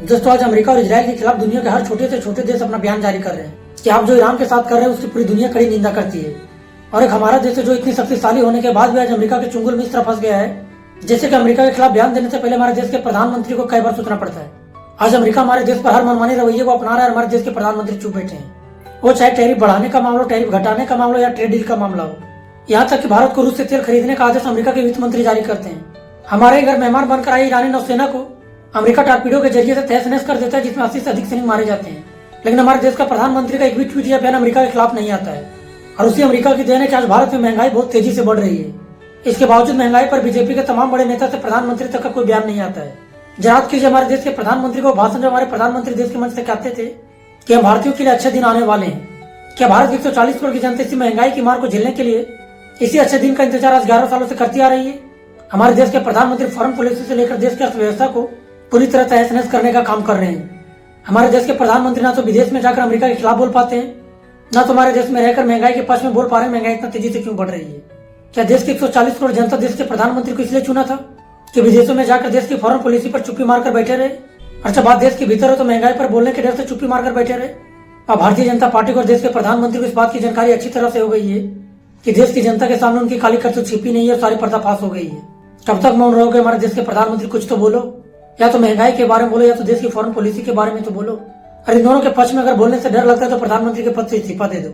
दोस्तों आज अमेरिका और इजराइल के खिलाफ दुनिया के हर छोटे से छोटे देश अपना बयान जारी कर रहे हैं कि आप जो ईरान के साथ कर रहे हैं उसकी पूरी दुनिया कड़ी निंदा करती है। और एक हमारा देश है जो इतनी शक्तिशाली होने के बाद भी आज अमेरिका के चुंगल में इस तरह फंस गया है, जैसे कि अमेरिका के खिलाफ बयान देने से पहले हमारे देश के प्रधानमंत्री को कई बार सोचना पड़ता है। आज अमेरिका हमारे देश पर हर मनमानी रवैये को अपना रहा है। हमारे देश के प्रधानमंत्री चुप बैठे हैं, वो चाहे टैरिफ बढ़ाने का मामला हो, टैरिफ घटाने का मामला या ट्रेड डील का मामला हो। यहाँ तक कि भारत को रूस से तेल खरीदने का आदेश अमेरिका के वित्त मंत्री जारी करते हैं। हमारे घर मेहमान बनकर आई ईरानी नौसेना को अमेरिका टारपीडो के जरिए से तहस नहस कर देता है, जिसमें 80 से अधिक सैनिक मारे जाते हैं। लेकिन हमारे देश का प्रधानमंत्री का एक भी ट्वीट या बयान अमेरिका के खिलाफ नहीं आता है। और उसी अमेरिका की देन है कि आज भारत में महंगाई बहुत तेजी से बढ़ रही है। इसके बावजूद महंगाई पर बीजेपी के तमाम बड़े नेता से प्रधानमंत्री तक का कोई बयान नहीं आता है। याद कीजिए हमारे देश के प्रधानमंत्री को भाषण जब हमारे प्रधानमंत्री देश के मंच से कहते थे कि हम भारतीयों के लिए अच्छे दिन आने वाले हैं। क्या भारत 140 करोड़ की जनता इसी महंगाई की मार को झेलने के लिए इसी अच्छे दिन का इंतजार आज 11 सालों से करती आ रही है? हमारे देश के प्रधानमंत्री फॉरेन पॉलिसी से लेकर देश की अर्थव्यवस्था को पूरी तरह तहस नहस करने का काम कर रहे हैं। हमारे देश के प्रधानमंत्री ना तो विदेश में जाकर अमेरिका के खिलाफ बोल पाते हैं, ना तो हमारे देश में रहकर महंगाई के पक्ष में बोल पा रहे हैं। महंगाई इतना तेजी से क्यों बढ़ रही है? क्या देश के 140 करोड़ जनता देश के प्रधानमंत्री को इसलिए चुना था कि विदेशों में जाकर देश की फॉरेन पॉलिसी पर चुप्पी मारकर बैठे रहे? और जब बात देश के भीतर हो तो महंगाई पर बोलने के डर से चुप्पी मारकर बैठे रहे। और भारतीय जनता पार्टी को और देश के प्रधानमंत्री को इस बात की जानकारी अच्छी तरह से हो गई है कि देश की जनता के सामने उनकी काली करतूत छिपी नहीं है और सारी पर्दाफाश हो गई है। कब तक मौन रहोगे हमारे देश के प्रधानमंत्री? कुछ तो बोलो, या तो महंगाई के बारे में बोलो या तो देश की फॉरेन पॉलिसी के बारे में तो बोलो। और इन दोनों के पक्ष में अगर बोलने से डर लगता है तो प्रधानमंत्री के पद से इस्तीफा दे दो।